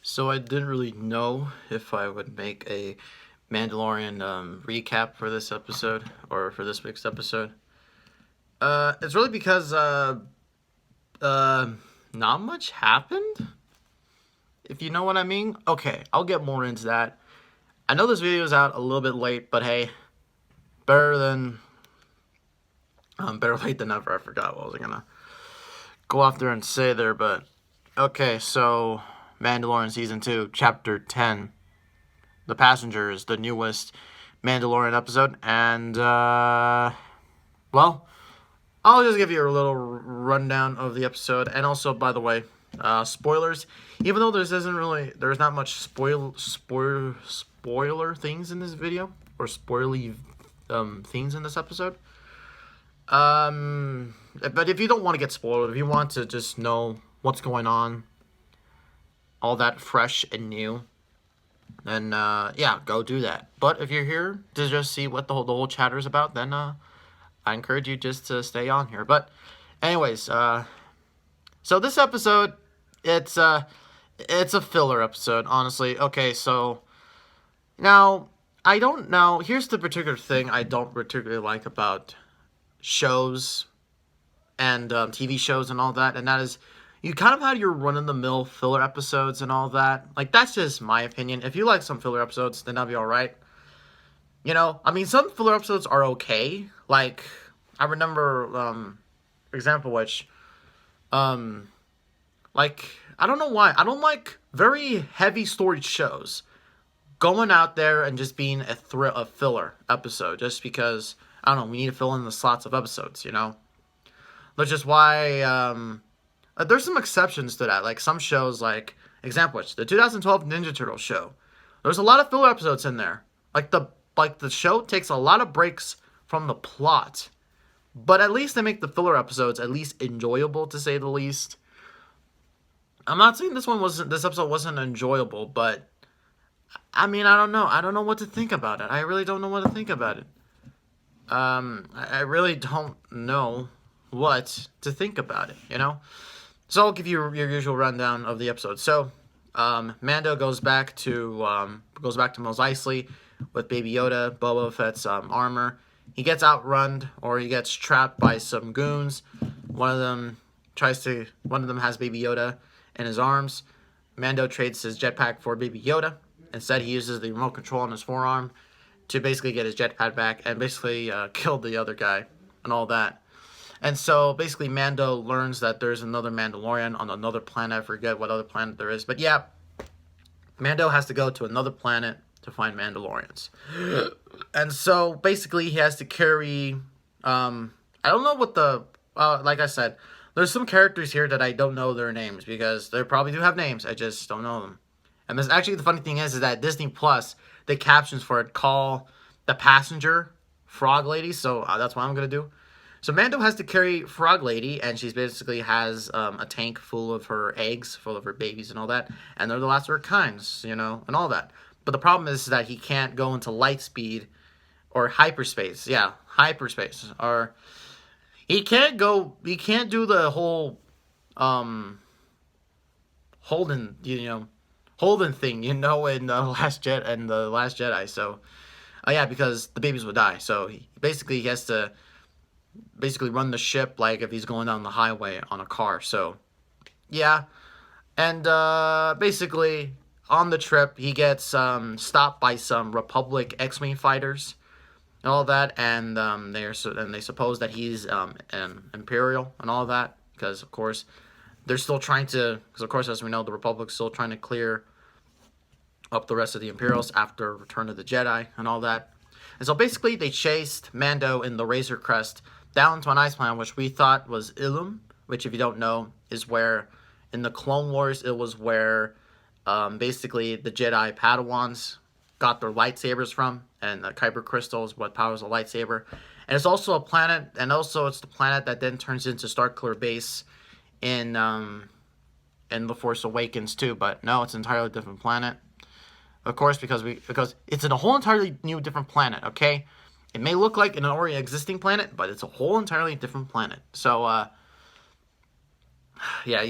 So I didn't really know if I would make a Mandalorian recap for this episode or for this week's episode. It's really because uh, not much happened. If you know what I mean. Okay, I'll get more into that. I know this video is out a little bit late, but hey, better than better late than never. I forgot what I was gonna go off there and say there, but okay. So Mandalorian season 2, chapter 10. The Passengers, the newest Mandalorian episode, and well, I'll just give you a little rundown of the episode, and also, by the way, spoilers. Even though there's not much spoiler things in this video or spoily things in this episode. But if you don't want to get spoiled, if you want to just know what's going on, all that fresh and new, then yeah, go do that. But if you're here to just see what the whole chatter is about, then I encourage you just to stay on here. But anyways, so this episode, it's a filler episode, honestly. Okay, so now I don't know. Here's the particular thing I don't particularly like about shows and TV shows and all that, and that is you kind of had your run-of-the-mill filler episodes and all that. Like, that's just my opinion. If you like some filler episodes, then that'll be alright. You know, I mean, some filler episodes are okay. Like, I remember, example which, like, I don't know why. I don't like very heavy storied shows going out there and just being a filler episode. Just because, I don't know, we need to fill in the slots of episodes, you know? Which is why, there's some exceptions to that. Like some shows, like example, which the 2012 Ninja Turtles show. There's a lot of filler episodes in there. Like the show takes a lot of breaks from the plot, but at least they make the filler episodes at least enjoyable, to say the least. I'm not saying this episode wasn't enjoyable, but I mean, I don't know. I don't know what to think about it. I really don't know what to think about it. I really don't know what to think about it, you know? So I'll give you your usual rundown of the episode. So, Mando goes back to Mos Eisley with Baby Yoda, Boba Fett's armor. He gets outrun, or he gets trapped by some goons. One of them has Baby Yoda in his arms. Mando trades his jetpack for Baby Yoda. Instead, he uses the remote control on his forearm to basically get his jetpack back and basically kill the other guy and all that. And so, basically, Mando learns that there's another Mandalorian on another planet. I forget what other planet there is. But yeah, Mando has to go to another planet to find Mandalorians. And so, basically, he has to carry... I don't know what the... like I said, there's some characters here that I don't know their names, because they probably do have names. I just don't know them. And there's actually, the funny thing is that Disney Plus, the captions for it call the passenger Frog Lady. So, that's what I'm going to do. So Mando has to carry Frog Lady, and she basically has a tank full of her eggs, full of her babies and all that, and they're the last of her kinds, you know, and all that. But the problem is that he can't go into light speed or hyperspace. Yeah, hyperspace. Or he can't do the whole Holden thing, you know, in the Last Jedi. So yeah, because the babies would die. So he has to run the ship like if he's going down the highway on a car. So yeah, and basically on the trip he gets stopped by some Republic X-Wing fighters and all that, and they suppose that he's an Imperial and all that, because of course they're still trying to, because of course, as we know, the Republic's still trying to clear up the rest of the Imperials after Return of the Jedi and all that. And so basically they chased Mando in the Razor Crest down to an ice planet, which we thought was Ilum, which, if you don't know, is where, in the Clone Wars, it was where basically the Jedi Padawans got their lightsabers from, and the Kyber Crystal is what powers a lightsaber. And it's also a planet, and also it's the planet that then turns into Starkiller Base in The Force Awakens too. But no, it's an entirely different planet. Of course, because it's in a whole entirely new different planet, okay? It may look like an already existing planet, but it's a whole entirely different planet. So, yeah,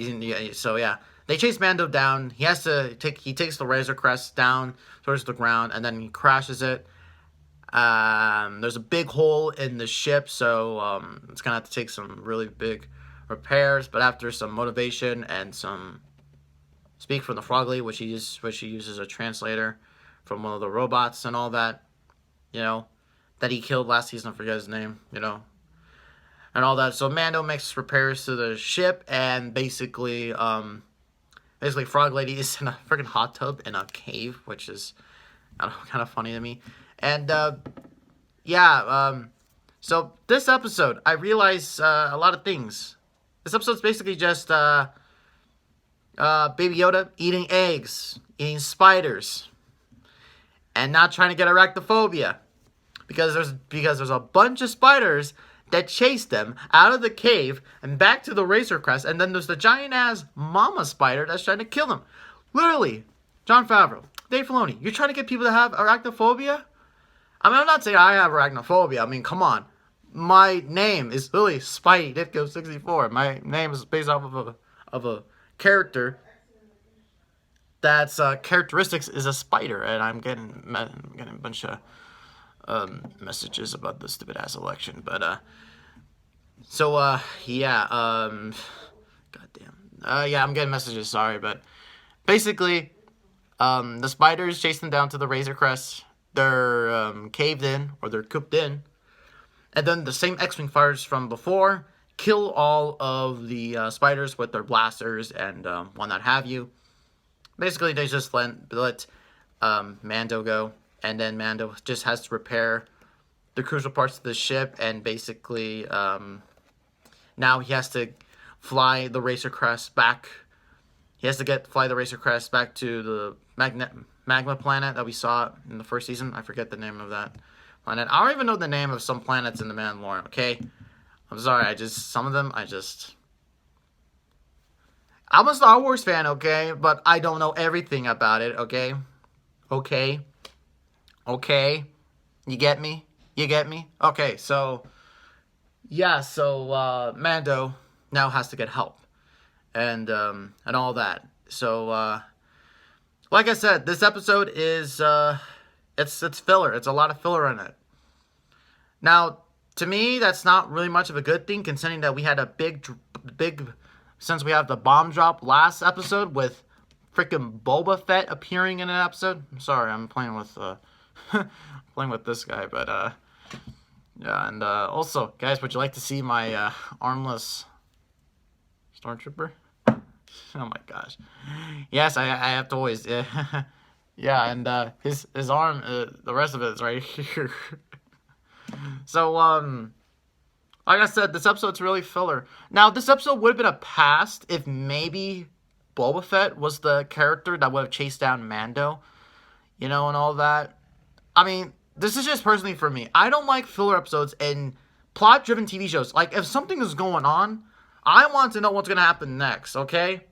so yeah. they chase Mando down. He takes the Razor Crest down towards the ground, and then he crashes it. There's a big hole in the ship, so it's gonna have to take some really big repairs. But after some motivation and some speak from the Frogley, which he uses as a translator from one of the robots and all that, that he killed last season. I forget his name, and all that. So Mando makes repairs to the ship, and basically Frog Lady is in a freaking hot tub in a cave, which is, I don't know, kind of funny to me. And so this episode, I realized a lot of things. This episode's basically just Baby Yoda eating eggs, eating spiders, and not trying to get arachnophobia, because there's a bunch of spiders that chase them out of the cave and back to the Razor Crest, and then there's the giant-ass mama spider that's trying to kill them. Literally, Jon Favreau, Dave Filoni, you're trying to get people to have arachnophobia? I mean, I'm not saying I have arachnophobia. I mean, come on. My name is literally Spidey Ditko 64. My name is based off of a character that's characteristics is a spider, and I'm getting a bunch of messages about the stupid ass election, but goddamn, I'm getting messages. Sorry, but basically, the spiders chase them down to the Razor Crest. They're caved in, or they're cooped in, and then the same X-wing fighters from before kill all of the spiders with their blasters and what have you. Basically, they just let Mando go, and then Mando just has to repair the crucial parts of the ship, and basically now he has to fly the Razor Crest back. He has to fly the Razor Crest back to the magma planet that we saw in the first season. I forget the name of that planet. I don't even know the name of some planets in the Mandalorian, okay? I'm sorry, I'm a Star Wars fan, okay? But I don't know everything about it, okay? Okay? You get me? Okay, so Mando now has to get help. And all that. So, like I said, this episode is, it's filler. It's a lot of filler in it. Now, to me, that's not really much of a good thing, considering that we had a big, since we have the bomb drop last episode with freaking Boba Fett appearing in an episode. I'm sorry, I'm playing with, this guy, but, yeah, and, also, guys, would you like to see my, armless Stormtrooper? Oh my gosh. Yes, I have toys. Yeah, yeah, and his arm, the rest of it is right here. So, like I said, this episode's really filler. Now, this episode would have been a past if maybe Boba Fett was the character that would have chased down Mando, and all that. I mean, this is just personally for me. I don't like filler episodes in plot-driven TV shows. Like, if something is going on, I want to know what's going to happen next, okay?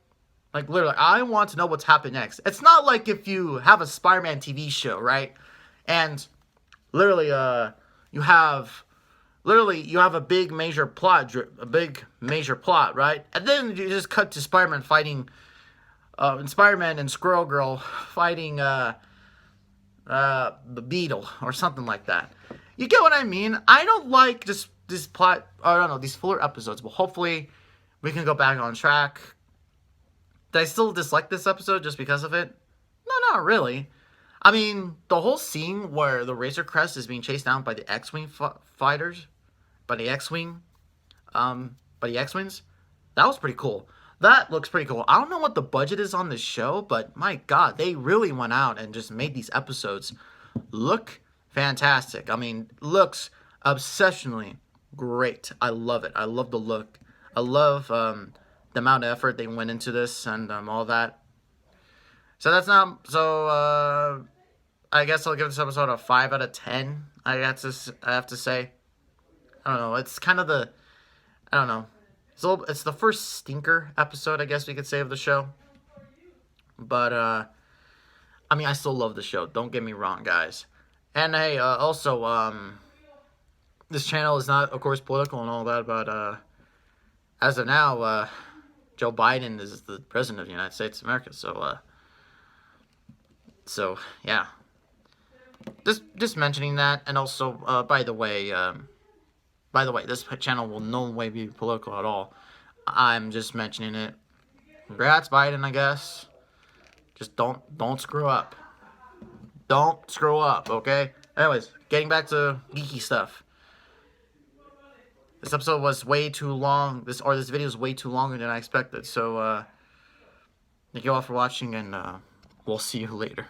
Like, literally, I want to know what's happening next. It's not like if you have a Spider-Man TV show, right? And literally, you have a big major plot, right? And then you just cut to Spider-Man fighting, Spider-Man and Squirrel Girl fighting, the Beetle or something like that. You get what I mean? I don't like this plot, I don't know, these filler episodes, but hopefully we can go back on track. Did I still dislike this episode just because of it? No, not really. I mean, the whole scene where the Razor Crest is being chased down by the X-Wing fighters, by the X-Wings, that was pretty cool. That looks pretty cool. I don't know what the budget is on this show, but my God, they really went out and just made these episodes look fantastic. I mean, looks obsessionally great. I love it. I love the look. I love the amount of effort they went into this and all that. So that's not, I guess I'll give this episode a 5 out of 10. I have to say. I don't know. It's kind of I don't know. It's the first stinker episode, I guess we could say, of the show. But, I mean, I still love the show. Don't get me wrong, guys. And hey, also, this channel is not, of course, political and all that, but, as of now, Joe Biden is the president of the United States of America. So yeah, just mentioning that, and also by the way, this channel will no way be political at all. I'm just mentioning it. Congrats, Biden, I guess. Just don't screw up. Don't screw up, okay? Anyways, getting back to geeky stuff. This episode was way too long. This video is way too longer than I expected. So, thank you all for watching, and we'll see you later.